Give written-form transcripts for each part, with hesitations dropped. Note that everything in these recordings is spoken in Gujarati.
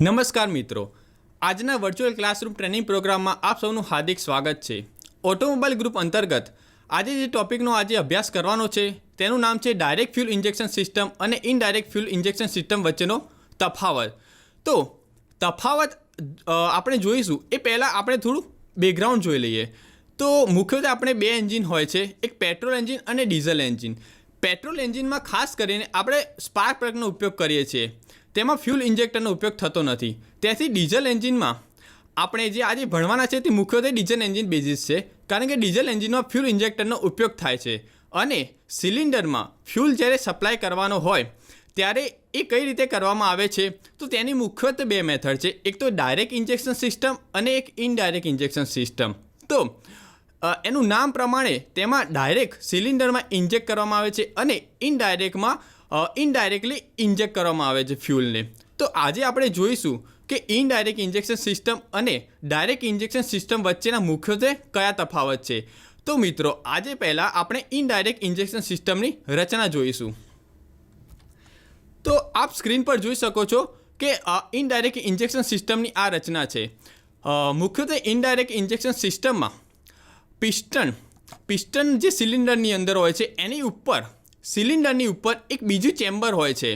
નમસ્કાર મિત્રો, આજના વર્ચ્યુઅલ ક્લાસરૂમ ટ્રેનિંગ પ્રોગ્રામમાં આપ સૌનું હાર્દિક સ્વાગત છે। ઓટોમોબાઈલ ગ્રુપ અંતર્ગત આજે જે ટોપિકનો અભ્યાસ કરવાનો છે તેનું નામ છે ડાયરેક્ટ ફ્યુલ ઇન્જેક્શન સિસ્ટમ અને ઇનડાયરેક્ટ ફ્યુલ ઇન્જેક્શન સિસ્ટમ વચ્ચેનો તફાવત। તો તફાવત આપણે જોઈશું એ પહેલાં આપણે થોડું બેકગ્રાઉન્ડ જોઈ લઈએ। તો મુખ્યત્વે આપણે બે એન્જિન હોય છે, એક પેટ્રોલ એન્જિન અને ડીઝલ એન્જિન। પેટ્રોલ એન્જિનમાં ખાસ કરીને આપણે સ્પાર્ક પ્લગનો ઉપયોગ કરીએ છીએ, તેમાં ફ્યુલ ઇન્જેક્ટરનો ઉપયોગ થતો નથી। તેથી ડીઝલ એન્જિનમાં આપણે જે આજે ભણવાના છે તે મુખ્યત્વે ડીઝલ એન્જિન બેઝિસ છે, કારણ કે ડીઝલ એન્જિનમાં ફ્યુલ ઇન્જેક્ટરનો ઉપયોગ થાય છે અને સિલિન્ડરમાં ફ્યુલ જ્યારે સપ્લાય કરવાનો હોય ત્યારે એ કઈ રીતે કરવામાં આવે છે તો તેની મુખ્યત્વે બે મેથડ છે, એક તો ડાયરેક્ટ ઇન્જેક્શન સિસ્ટમ અને એક ઇનડાયરેક્ટ ઇન્જેક્શન સિસ્ટમ। તો એનું નામ પ્રમાણે તેમાં ડાયરેક્ટ સિલિન્ડરમાં ઇન્જેક્ટ કરવામાં આવે છે અને ઇનડાયરેક્ટલી ઇન્જેક્ટ કરવામાં આવે છે ફ્યુલને। તો આજે આપણે જોઈશું કે ઇનડાયરેક્ટ ઇન્જેક્શન સિસ્ટમ અને ડાયરેક્ટ ઇન્જેક્શન સિસ્ટમ વચ્ચેના મુખ્યત્વે કયા તફાવત છે। તો મિત્રો આજે પહેલાં આપણે ઇનડાયરેક્ટ ઇન્જેક્શન સિસ્ટમની રચના જોઈશું। તો આપ સ્ક્રીન પર જોઈ શકો છો કે ઇનડાયરેક્ટ ઇન્જેક્શન સિસ્ટમની આ રચના છે। મુખ્યત્વે ઇનડાયરેક્ટ ઇન્જેક્શન સિસ્ટમમાં પિસ્ટન જે સિલિન્ડરની અંદર હોય છે એની ઉપર સિલિન્ડરની ઉપર એક બીજું ચેમ્બર હોય છે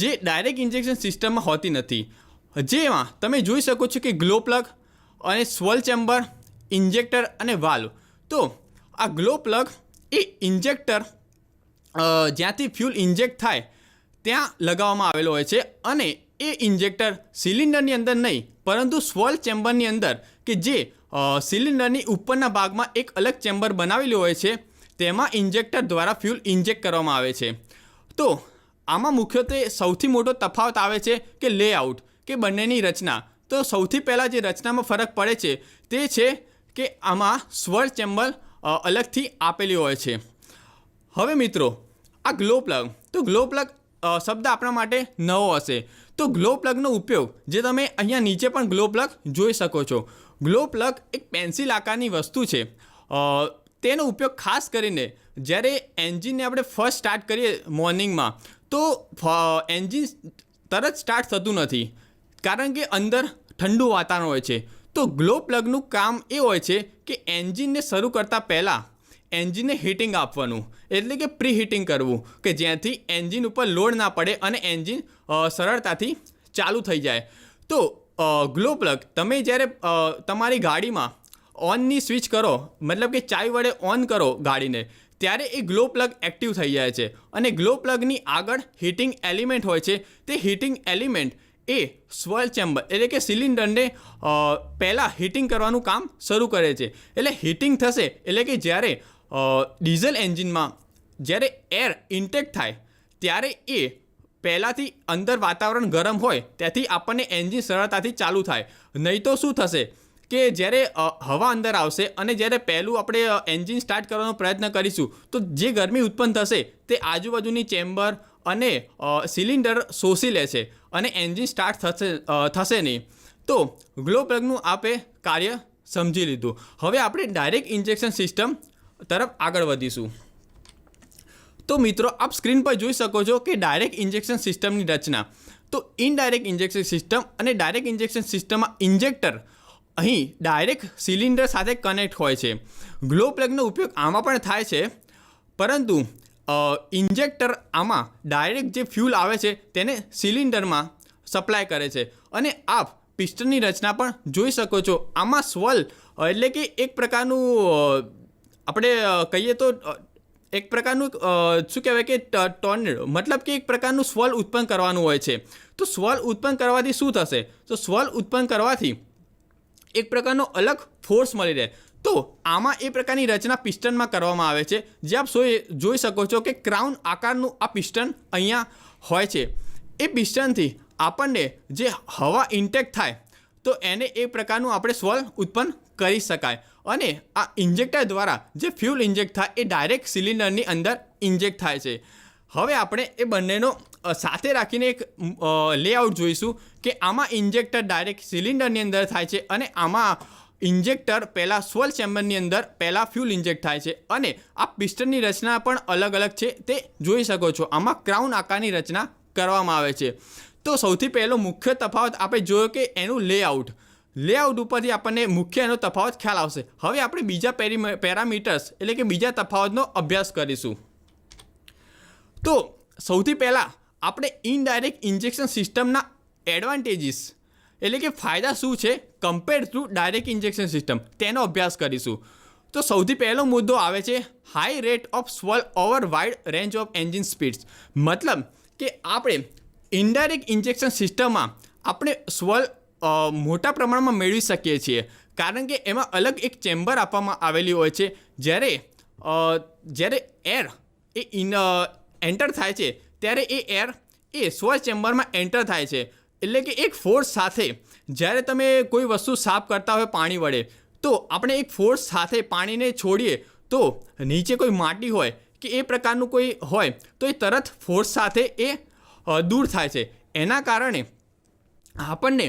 જે ડાયરેક્ટ ઇન્જેક્શન સિસ્ટમમાં હોતી નથી, જેમાં તમે જોઈ શકો છો કે ગ્લો પ્લગ અને સ્વર્લ ચેમ્બર, ઇન્જેક્ટર અને વાલ્વ। તો આ ગ્લો પ્લગ એ ઇન્જેક્ટર જ્યાંથી ફ્યુલ ઇન્જેક્ટ થાય ત્યાં લગાવવામાં આવેલો હોય છે અને એ ઇન્જેક્ટર સિલિન્ડરની અંદર નહીં પરંતુ સ્વર્લ ચેમ્બરની અંદર કે જે સિલિન્ડરની ઉપરના ભાગમાં એક અલગ ચેમ્બર બનાવેલું હોય છે તેમાં ઇન્જેક્ટર દ્વારા ફ્યુલ ઇન્જેક્ટ કરવામાં આવે છે। તો આમાં મુખ્યત્વે સૌથી મોટો તફાવત આવે છે કે લેઆઉટ કે બંનેની રચના। તો સૌથી પહેલાં જે રચનામાં ફરક પડે છે તે છે કે આમાં સ્વર્લ ચેમ્બર અલગથી આપેલી હોય છે। હવે મિત્રો આ ગ્લો પ્લગ, તો ગ્લો પ્લગ શબ્દ આપણા માટે નવો હશે, તો ગ્લો પ્લગનો ઉપયોગ જે તમે અહીંયા નીચે પણ ગ્લો પ્લગ જોઈ શકો છો। ગ્લો પ્લગ એક પેન્સિલ આકારની વસ્તુ છે, તેનો ઉપયોગ ખાસ કરીને જ્યારે એન્જિનને આપણે ફર્સ્ટ સ્ટાર્ટ કરીએ મોર્નિંગમાં તો એન્જિન તરત સ્ટાર્ટ થતું નથી કારણ કે અંદર ઠંડુ વાતાવરણ હોય છે। તો ગ્લો પ્લગનું કામ એ હોય છે કે એન્જિનને શરૂ કરતાં પહેલાં એન્જિનને હીટિંગ આપવાનું, એટલે કે પ્રી હીટિંગ કરવું કે જ્યાંથી એન્જિન ઉપર લોડ ના પડે અને એન્જિન સરળતાથી ચાલુ થઈ જાય। તો ગ્લો પ્લગ તમે જ્યારે તમારી ગાડીમાં ઓનની સ્વિચ કરો, મતલબ કે ચાવી વડે ઓન કરો ગાડીને, ત્યારે એ ગ્લો પ્લગ એક્ટિવ થઈ જાય છે અને ગ્લો પ્લગની આગળ હીટિંગ એલિમેન્ટ હોય છે। તે હીટિંગ એલિમેન્ટ એ સ્વર્લ ચેમ્બર એટલે કે સિલિન્ડરને પહેલાં હીટિંગ કરવાનું કામ શરૂ કરે છે। એટલે હીટિંગ થશે એટલે કે જ્યારે ડીઝલ એન્જિનમાં જ્યારે એર ઇન્ટેક થાય ત્યારે એ પહેલાંથી અંદર વાતાવરણ ગરમ હોય ત્યાંથી આપણને એન્જિન સરળતાથી ચાલુ થાય, નહીં તો શું થશે કે જ્યારે હવા અંદર આવશે અને જ્યારે પહેલું આપણે એન્જિન સ્ટાર્ટ કરવાનો પ્રયત્ન કરીશું તો જે ગરમી ઉત્પન્ન થશે તે આજુબાજુની ચેમ્બર અને સિલિન્ડર શોષી લેશે અને એન્જિન સ્ટાર્ટ થશે નહીં। તો ગ્લો પ્લગનું આપે કાર્ય સમજી લીધું। હવે આપણે ડાયરેક્ટ ઇન્જેક્શન સિસ્ટમ તરફ આગળ વધીશું। તો મિત્રો આપ સ્ક્રીન પર જોઈ શકો છો કે ડાયરેક્ટ ઇન્જેક્શન સિસ્ટમની રચના। તો ઇનડાયરેક્ટ ઇન્જેક્શન સિસ્ટમ અને ડાયરેક્ટ ઇન્જેક્શન સિસ્ટમમાં ઇન્જેક્ટર અહીં ડાયરેક્ટ સિલિન્ડર સાથે કનેક્ટ હોય છે। ગ્લો પ્લગનો ઉપયોગ આમાં પણ થાય છે, પરંતુ ઇન્જેક્ટર આમાં ડાયરેક્ટ જે ફ્યુલ આવે છે તેને સિલિન્ડરમાં સપ્લાય કરે છે અને આપ પિસ્ટનની રચના પણ જોઈ શકો છો। આમાં સ્વર્લ એટલે કે એક પ્રકારનું આપણે કહીએ તો એક પ્રકારનું શું કહેવાય કે ટોર્નેડો, મતલબ કે એક પ્રકારનું સ્વર્લ ઉત્પન્ન કરવાનું હોય છે। તો સ્વર્લ ઉત્પન્ન કરવાથી શું થશે, તો સ્વર્લ ઉત્પન્ન કરવાથી એક પ્રકારનો અલગ ફોર્સ મળી રહે। તો આમાં એ પ્રકારની રચના પિસ્ટનમાં કરવામાં આવે છે, જે આપ જોઈ શકો છો કે ક્રાઉન આકારનું આ પિસ્ટન અહીંયા હોય છે। એ પિસ્ટનથી આપણને જે હવા ઇન્ટેક થાય તો એને એ પ્રકારનું આપણે સ્વર્લ ઉત્પન્ન કરી શકાય અને આ ઇન્જેક્ટર દ્વારા જે ફ્યુલ ઇન્જેક્ટ થાય એ ડાયરેક્ટ સિલિન્ડરની અંદર ઇન્જેક્ટ થાય છે। હવે આપણે એ બંનેનો સાથે રાખીને એક લેઆઉટ જોઈશું કે આમાં ઇન્જેક્ટર ડાયરેક્ટ સિલિન્ડરની અંદર થાય છે અને આમાં ઇન્જેક્ટર પહેલાં સ્વર્લ ચેમ્બરની અંદર પહેલાં ફ્યુલ ઇન્જેક્ટ થાય છે અને આ પિસ્ટનની રચના પણ અલગ અલગ છે તે જોઈ શકો છો। આમાં ક્રાઉન આકારની રચના કરવામાં આવે છે। તો સૌથી પહેલો મુખ્ય તફાવત આપણે જોયો કે એનું લેઆઉટ ઉપરથી આપણને મુખ્ય એનો તફાવત ખ્યાલ આવશે. હવે આપણે બીજા પેરામીટર્સ એટલે કે બીજા તફાવતનો અભ્યાસ કરીશું. તો સૌથી પહેલાં આપણે ઇનડાયરેક્ટ ઇન્જેક્શન સિસ્ટમના એડવાન્ટેજીસ એટલે કે ફાયદા શું છે compare to direct injection system તેનો અભ્યાસ કરીશું. તો સૌથી પહેલો મુદ્દો આવે છે high rate of swirl over wide range of engine speeds. મતલબ કે આપણે ઇનડાયરેક્ટ ઇન્જેક્શન સિસ્ટમમાં આપણે સ્વર્લ મોટા પ્રમાણમાં મેળવી શકીએ છીએ, કારણ કે એમાં અલગ એક ચેમ્બર આપવામાં આવેલી હોય છે. જ્યારે એર એ એન્ટર થાય છે ત્યારે એ એર એ સ્વર્લ ચેમ્બરમાં એન્ટર થાય છે. એટલે કે એક ફોર્સ સાથે જ્યારે તમે કોઈ વસ્તુ સાફ કરતા હોય પાણી વડે, તો આપણે એક ફોર્સ સાથે પાણીને છોડીએ તો નીચે કોઈ માટી હોય કે એ પ્રકારનું કોઈ હોય તો એ તરત ફોર્સ સાથે એ દૂર થાય છે. એના કારણે આપણને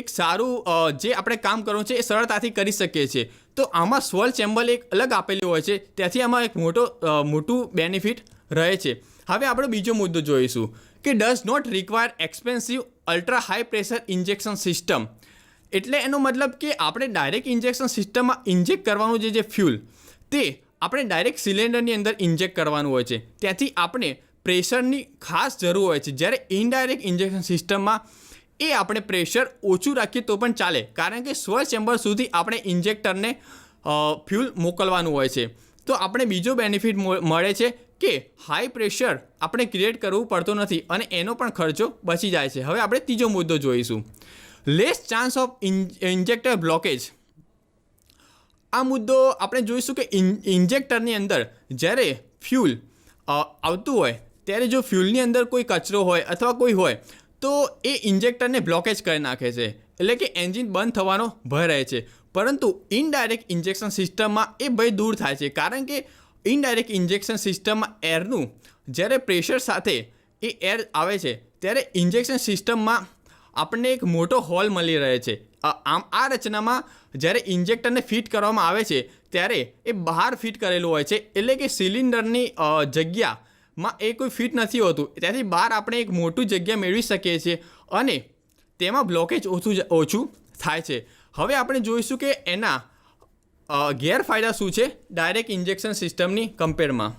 એક સારું જે આપણે કામ કરવું છે એ સરળતાથી કરી શકીએ છીએ. તો આમાં સ્વર્લ ચેમ્બર એક અલગ આપેલી હોય છે, ત્યાંથી આમાં એક મોટું બેનિફિટ રહે છે. હવે આપણે બીજો મુદ્દો જોઈશું કે does not require expensive ultra high pressure injection system. એટલે એનો મતલબ કે આપણે ડાયરેક્ટ ઇન્જેક્શન સિસ્ટમમાં ઇન્જેક્ટ કરવાનું જે ફ્યુલ તે આપણે ડાયરેક્ટ સિલિન્ડરની અંદર ઇન્જેક્ટ કરવાનું હોય છે, ત્યાંથી આપણે પ્રેશરની ખાસ જરૂર હોય છે. જ્યારે ઇનડાયરેક્ટ ઇન્જેક્શન સિસ્ટમમાં એ આપણે પ્રેશર ઓછું રાખીએ તો પણ ચાલે, કારણ કે સ્વર્લ ચેમ્બર સુધી આપણે ઇન્જેક્ટરને ફ્યુલ મોકલવાનું હોય છે. તો આપણે બીજો બેનિફિટ મળે છે કે હાઈ પ્રેશર આપણે ક્રિએટ કરવું પડતું નથી અને એનો પણ ખર્ચો બચી જાય છે. હવે આપણે ત્રીજો મુદ્દો જોઈશું, less chance of injector blockage. આ મુદ્દો આપણે જોઈશું કે ઇન્જેક્ટરની અંદર જ્યારે ફ્યુલ આવતું હોય ત્યારે જો ફ્યુલની અંદર કોઈ કચરો હોય અથવા કોઈ હોય તો એ ઇન્જેક્ટરને બ્લોકેજ કરી નાખે છે, એટલે કે એન્જિન બંધ થવાનો ભય રહે છે. પરંતુ ઇનડાયરેક્ટ ઇન્જેક્શન સિસ્ટમમાં એ ભય દૂર થાય છે, કારણ કે ઇનડાયરેક્ટ ઇન્જેક્શન સિસ્ટમમાં એરનું જ્યારે પ્રેશર સાથે એ એર આવે છે ત્યારે ઇન્જેક્શન સિસ્ટમમાં આપણને એક મોટો હોલ મળી રહે છે. આ રચનામાં જ્યારે ઇન્જેક્ટરને ફિટ કરવામાં આવે છે ત્યારે એ બહાર ફિટ કરેલું હોય છે, એટલે કે સિલિન્ડરની જગ્યામાં એ કોઈ ફિટ નથી હોતું. ત્યાંથી બહાર આપણે એક મોટું જગ્યા મેળવી શકીએ છીએ અને તેમાં બ્લોકેજ ઓછું થાય છે. હવે આપણે જોઈશું કે એના ગેરફાયદા શું છે ડાયરેક્ટ ઇન્જેક્શન સિસ્ટમની કમ્પેરમાં.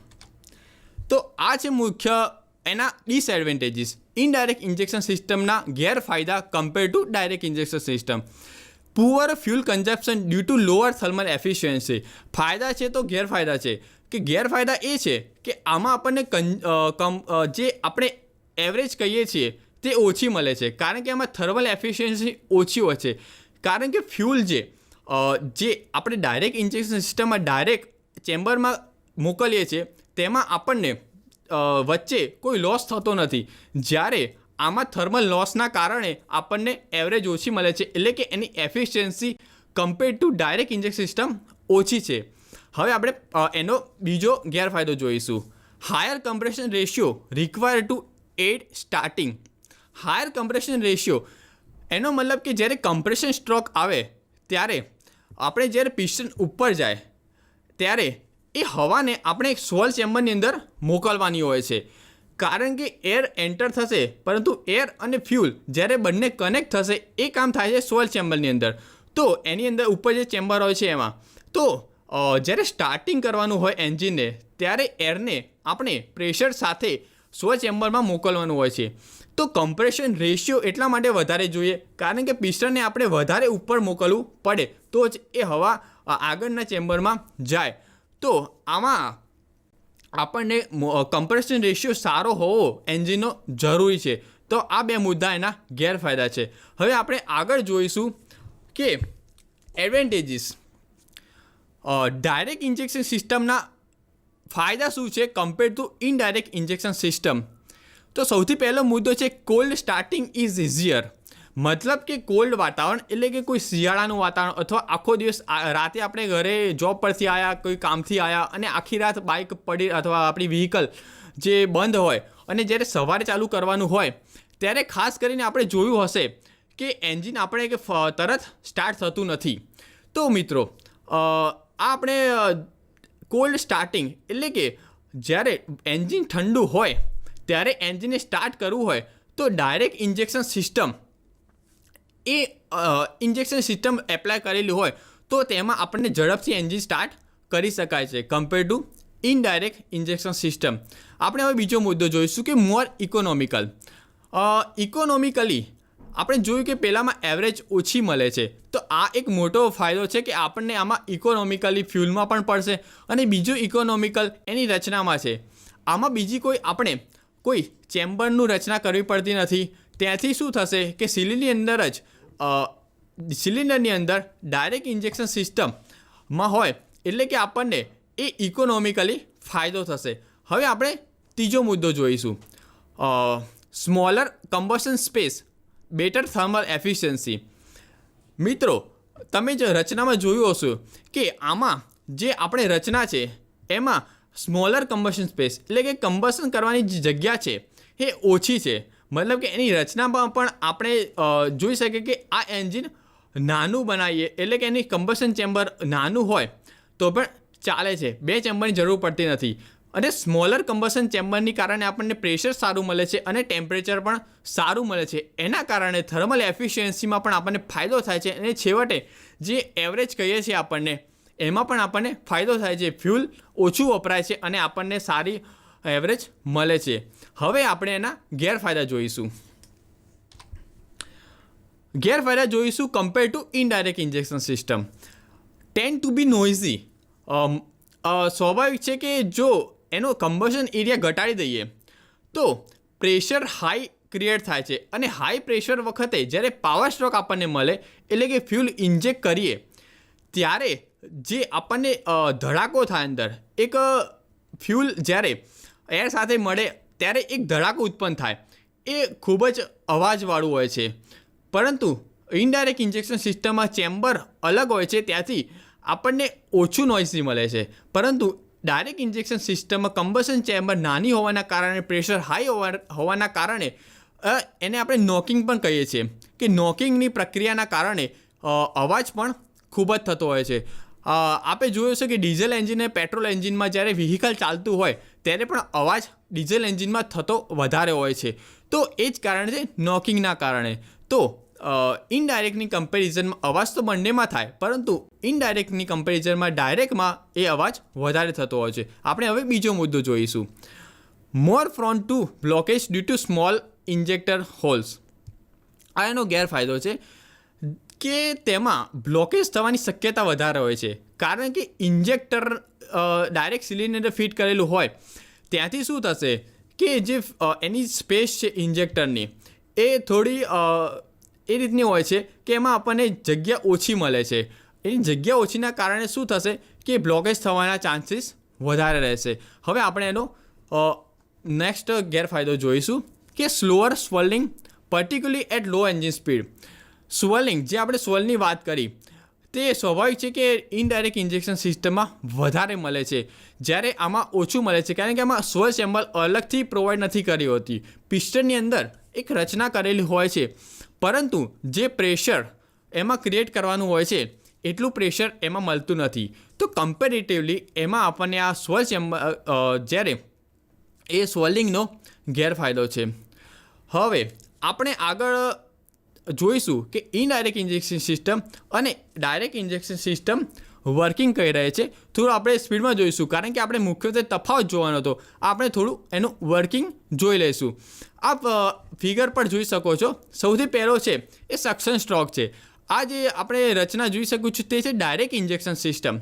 તો આ છે મુખ્ય એના ડિસએડવાન્ટેજીસ ઇનડાયરેક્ટ ઇન્જેક્શન સિસ્ટમના ગેરફાયદા compare to direct injection system. Poor fuel consumption due to lower thermal efficiency. ફાયદા છે તો ગેરફાયદા છે કે ગેરફાયદા એ છે કે આમાં આપણને જે આપણે એવરેજ કહીએ છીએ તે ઓછી મળે છે, કારણ કે આમાં થર્મલ એફિશિયન્સી ઓછી હોય છે. કારણ કે ફ્યુલ જે આપણે ડાયરેક્ટ ઇન્જેક્શન સિસ્ટમમાં ડાયરેક્ટ ચેમ્બરમાં મોકલીએ છીએ તેમાં આપણને વચ્ચે કોઈ લોસ થતો નથી, જ્યારે આમાં થર્મલ લોસના કારણે આપણને એવરેજ ઓછી મળે છે, એટલે કે એની efficiency compare to direct injection system ઓછી છે. હવે આપણે એનો બીજો ગેરફાયદો જોઈશું, higher compression ratio require to aid starting. Higher compression ratio એનો મતલબ કે જ્યારે કમ્પ્રેશન સ્ટ્રોક આવે ત્યારે આપણે જ્યારે પિસ્ટન ઉપર જાય ત્યારે એ હવાને આપણે એક સ્વર્લ ચેમ્બરની અંદર મોકલવાની હોય છે, કારણ કે એર એન્ટર થશે પરંતુ એર અને ફ્યુલ જ્યારે બંને કનેક્ટ થશે એ કામ થાય છે સ્વર્લ ચેમ્બરની અંદર. તો એની અંદર ઉપર જે ચેમ્બર હોય છે એમાં તો જ્યારે સ્ટાર્ટિંગ કરવાનું હોય એન્જિનને ત્યારે એરને આપણે પ્રેશર સાથે સ્વર્લ ચેમ્બરમાં મોકલવાનું હોય છે. તો કમ્પ્રેશન રેશિયો એટલા માટે વધારે જોઈએ, કારણ કે પિસ્ટનને આપણે વધારે ઉપર મોકલવું પડે તો જ એ હવા આગળના ચેમ્બરમાં જાય. તો આમાં આપણને કમ્પ્રેશન રેશિયો સારો હોવો એન્જિનનો જરૂરી છે. તો આ બે મુદ્દા એના ગેરફાયદા છે. હવે આપણે આગળ જોઈશું કે એડવાન્ટેજીસ ડાયરેક્ટ ઇન્જેક્શન સિસ્ટમના ફાયદા શું છે compare to indirect injection system. તો સૌથી પહેલો મુદ્દો છે કોલ્ડ સ્ટાર્ટિંગ ઇઝ ઇઝીયર. મતલબ કે કોલ્ડ વાતાવરણ એટલે કે કોઈ શિયાળાનું વાતાવરણ અથવા આખો દિવસ રાતે આપણે ઘરે જોબ પરથી આવ્યા, કોઈ કામથી આવ્યા અને આખી રાત બાઇક પડી અથવા આપણી વ્હીકલ જે બંધ હોય અને જ્યારે સવારે ચાલુ કરવાનું હોય ત્યારે ખાસ કરીને આપણે જોયું હશે કે એન્જિન આપણે કે તરત સ્ટાર્ટ થતું નથી. તો મિત્રો આપણે કોલ્ડ સ્ટાર્ટિંગ એટલે કે જ્યારે એન્જિન ઠંડુ હોય ત્યારે એન્જિનને સ્ટાર્ટ કરવું હોય તો ડાયરેક્ટ ઇન્જેક્શન સિસ્ટમ એ ઇન્જેક્શન સિસ્ટમ એપ્લાય કરેલી હોય તો તેમાં આપણને ઝડપથી એન્જિન સ્ટાર્ટ કરી શકાય છે compare to indirect injection system. આપણે હવે બીજો મુદ્દો જોઈશું કે મોર ઇકોનોમિકલ. ઇકોનોમિકલી આપણે જોયું કે પહેલાંમાં એવરેજ ઓછી મળે છે, તો આ એક મોટો ફાયદો છે કે આપણને આમાં ઇકોનોમિકલી ફ્યુલમાં પણ પડશે. અને બીજું ઇકોનોમિકલ એની રચનામાં છે. આમાં બીજી કોઈ ચેમ્બરનું રચના કરવી પડતી નથી. ત્યાંથી શું થશે કે સિલિન્ડરની અંદર ડાયરેક્ટ ઇન્જેક્શન સિસ્ટમમાં હોય એટલે કે આપણને એ ઇકોનોમિકલી ફાયદો થશે. હવે આપણે ત્રીજો મુદ્દો જોઈશું, smaller combustion space, better thermal efficiency. મિત્રો, તમે જે રચનામાં જોયું હશે કે આમાં જે આપણે રચના છે એમાં સ્મોલર કમ્બશન સ્પેસ એટલે કે કમ્બશન કરવાની જે જગ્યા છે એ ઓછી છે. મતલબ કે એની રચનામાં પણ આપણે જોઈ શકીએ કે આ એન્જિન નાનું બનાવીએ એટલે કે એની કમ્બશન ચેમ્બર નાનું હોય તો પણ ચાલે છે, 2 ચેમ્બરની જરૂર પડતી નથી. અને સ્મોલર કમ્બશન ચેમ્બરની કારણે આપણને પ્રેશર સારું મળે છે અને ટેમ્પરેચર પણ સારું મળે છે. એના કારણે થર્મલ એફિશિયન્સીમાં પણ આપણને ફાયદો થાય છે અને છેવટે જે એવરેજ કહીએ છીએ આપણને એમાં પણ આપણને ફાયદો થાય છે. ફ્યુલ ઓછું વપરાય છે અને આપણને સારી એવરેજ મળે છે. હવે આપણે એના ગેરફાયદા જોઈશું compare to indirect injection system. Tend to be noisy. સ્વાભાવિક છે કે જો એનો કમ્બશન એરિયા ઘટાડી દઈએ તો પ્રેશર હાઈ ક્રિએટ થાય છે અને હાઈ પ્રેશર વખતે જ્યારે પાવર સ્ટ્રોક આપણને મળે એટલે કે ફ્યુલ ઇન્જેક્ટ કરીએ ત્યારે જે આપણને ધડાકો થાય અંદર, એક ફ્યુલ જ્યારે એર સાથે મળે ત્યારે એક ધડાકો ઉત્પન્ન થાય, એ ખૂબ જ અવાજવાળું હોય છે. પરંતુ ઇનડાયરેક્ટ ઇન્જેક્શન સિસ્ટમમાં ચેમ્બર અલગ હોય છે, ત્યાંથી આપણને ઓછું નોઇઝી મળે છે. પરંતુ ડાયરેક્ટ ઇન્જેક્શન સિસ્ટમમાં કમ્બશન ચેમ્બર નાની હોવાના કારણે, પ્રેશર હાઈ હોવાના કારણે એને આપણે નોકિંગ પણ કહીએ છીએ કે નોકિંગની પ્રક્રિયાના કારણે અવાજ પણ ખૂબ જ થતો હોય છે. આપણે જોયું છે કે ડીઝલ એન્જિન અને પેટ્રોલ એન્જિનમાં જ્યારે વ્હીકલ ચાલતું હોય ત્યારે પણ અવાજ ડીઝલ એન્જિનમાં થતો વધારે હોય છે. તો એ જ કારણ છે નોકિંગના કારણે. તો ઇનડાયરેક્ટની કમ્પેરિઝનમાં અવાજ તો બંનેમાં થાય, પરંતુ ઇનડાયરેક્ટની કમ્પેરિઝનમાં ડાયરેક્ટમાં એ અવાજ વધારે થતો હોય છે. આપણે હવે બીજો મુદ્દો જોઈશું, more prone to blockage due to small injector holes. આ એનો ગેરફાયદો છે કે તેમાં બ્લોકેજ થવાની શક્યતા વધારે હોય છે, કારણ કે ઇન્જેક્ટર ડાયરેક્ટ સિલિન્ડર ફિટ કરેલું હોય ત્યાંથી શું થશે કે જે એની સ્પેસ છે ઇન્જેક્ટરની એ થોડી એ રીતની હોય છે કે એમાં આપણને જગ્યા ઓછી મળે છે. એની જગ્યા ઓછીના કારણે શું થશે કે બ્લોકેજ થવાના ચાન્સીસ વધારે રહેશે. હવે આપણે એનો નેક્સ્ટ ગેરફાયદો જોઈશું કે slower swirling, particularly at low engine speed. Swirling, જે આપણે સ્વર્લની વાત કરી, તે સ્વાભાવિક છે કે ઇનડાયરેક્ટ ઇન્જેક્શન સિસ્ટમમાં વધારે મળે છે, જ્યારે આમાં ઓછું મળે છે કારણ કે આમાં સ્વર ચેમ્બર અલગથી પ્રોવાઈડ નથી કરી હોતી. પિસ્ટનની અંદર એક રચના કરેલી હોય છે, પરંતુ જે પ્રેશર એમાં ક્રિએટ કરવાનું હોય છે એટલું પ્રેશર એમાં મળતું નથી. તો કમ્પેરેટિવલી એમાં આપણને આ સ્વર ચેમ્બર જ્યારે એ સ્વર્લિંગનો ગેરફાયદો છે. હવે આપણે આગળ જોઈશું કે ઇનડાયરેક્ટ ઇન્જેક્શન સિસ્ટમ અને ડાયરેક્ટ ઇન્જેક્શન સિસ્ટમ વર્કિંગ કઈ રહે છે. થોડું આપણે સ્પીડમાં જોઈશું કારણ કે આપણે મુખ્યત્વે તફાવત જોવાનો હતો. આપણે થોડું એનું વર્કિંગ જોઈ લઈશું. આપ ફિગર પર જોઈ શકો છો. સૌથી પહેલો છે એ સક્શન સ્ટ્રોક છે. આ જે આપણે રચના જોઈ શકું છું તે છે ડાયરેક્ટ ઇન્જેક્શન સિસ્ટમ.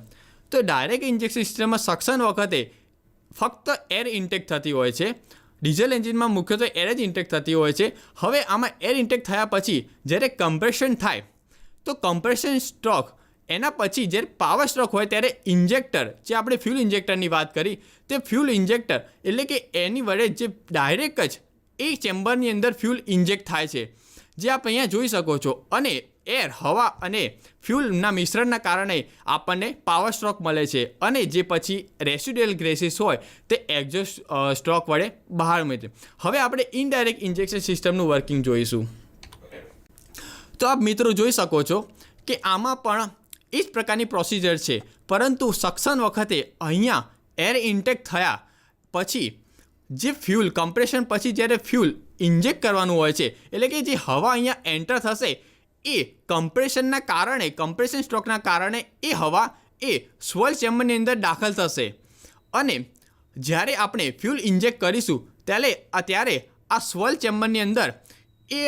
તો ડાયરેક્ટ ઇન્જેક્શન સિસ્ટમમાં સક્શન વખતે ફક્ત એર ઇન્ટેક થતી હોય છે. ડીઝલ એન્જિનમાં મુખ્યત્વે એર જ ઇન્ટેક થતી હોય છે. હવે આમાં એર ઇન્ટેક થયા પછી જ્યારે કમ્પ્રેશન થાય તો કમ્પ્રેશન સ્ટ્રોક, એના પછી જ્યારે પાવર સ્ટ્રોક હોય ત્યારે ઇન્જેક્ટર, જે આપણે ફ્યુલ ઇન્જેક્ટરની વાત કરી, તે ફ્યુલ ઇન્જેક્ટર એટલે કે એની વડે જે ડાયરેક્ટ જ એ ચેમ્બરની અંદર ફ્યુલ ઇન્જેક્ટ થાય છે, જે આપ અહીંયા જોઈ શકો છો. અને એર, હવા અને ફ્યુલના મિશ્રણના કારણે આપણને પાવર સ્ટ્રોક મળે છે અને જે પછી રેસિડ્યુઅલ ગેસીસ હોય તે એક્ઝોસ્ટ સ્ટ્રોક વડે બહાર મળે. હવે આપણે ઇનડાયરેક્ટ ઇન્જેક્શન સિસ્ટમનું વર્કિંગ જોઈશું. તો આપ મિત્રો જોઈ શકો છો કે આમાં પણ એ જ પ્રકારની પ્રોસિજર છે, પરંતુ સક્શન વખતે અહીંયા એર ઇન્ટેક થયા પછી જે ફ્યુલ કમ્પ્રેશન પછી જ્યારે ફ્યુલ ઇન્જેક્ટ કરવાનું હોય છે, એટલે કે જે હવા અહીંયા એન્ટર થશે એ કમ્પ્રેશનના કારણે, કમ્પ્રેશન સ્ટ્રોકના કારણે એ હવા એ સ્વર્લ ચેમ્બરની અંદર દાખલ થશે અને જ્યારે આપણે ફ્યુલ ઇન્જેક્ટ કરીશું ત્યારે આ સ્વર્લ ચેમ્બરની અંદર એ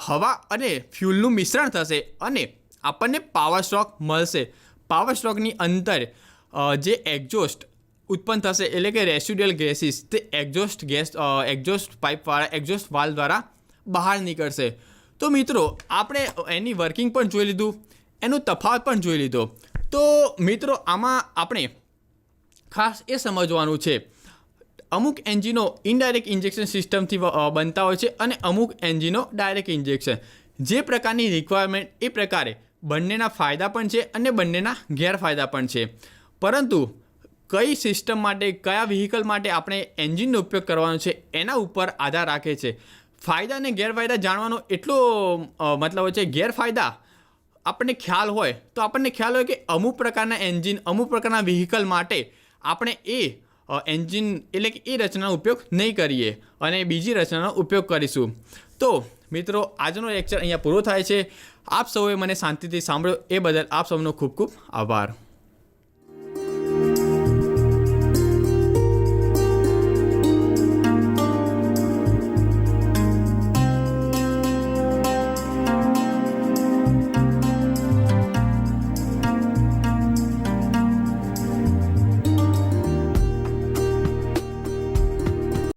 હવા અને ફ્યુલનું મિશ્રણ થશે અને આપણને પાવર સ્ટ્રોક મળશે. પાવર સ્ટ્રોકની અંદર જે એક્ઝોસ્ટ ઉત્પન્ન થશે એટલે કે રેસિડ્યુઅલ ગેસીસ તે એક્ઝોસ્ટ પાઇપવાળા એક્ઝોસ્ટ વાલ્વ દ્વારા બહાર નીકળશે. તો મિત્રો આપણે એની વર્કિંગ પણ જોઈ લીધું, એનો તફાવત પણ જોઈ લીધો. તો મિત્રો આમાં આપણે ખાસ એ સમજવાનું છે, અમુક એન્જિનો ઇનડાયરેક્ટ ઇન્જેક્શન સિસ્ટમથી બનતા હોય છે અને અમુક એન્જિનો ડાયરેક્ટ ઇન્જેક્શન. જે પ્રકારની રિક્વાયરમેન્ટ એ પ્રકારે બંનેના ફાયદા પણ છે અને બંનેના ગેરફાયદા પણ છે. પરંતુ કઈ સિસ્ટમ માટે, કયા વ્હીકલ માટે આપણે એન્જિનનો ઉપયોગ કરવાનો છે એના ઉપર આધાર રાખે છે. ફાયદા અને ગેરફાયદા જાણવાનો એટલો મતલબ છે, ગેરફાયદા આપણને ખ્યાલ હોય તો આપણને ખ્યાલ હોય કે અમુક પ્રકારના એન્જિન, અમુક પ્રકારના વ્હીકલ માટે આપણે એ એન્જિન એટલે કે એ રચનાનો ઉપયોગ નહીં કરીએ અને બીજી રચનાનો ઉપયોગ કરીશું. તો મિત્રો આજનો લેક્ચર અહીંયા પૂરો થાય છે. આપ સૌએ મને શાંતિથી સાંભળ્યો એ બદલ આપ સૌનો ખૂબ ખૂબ આભાર.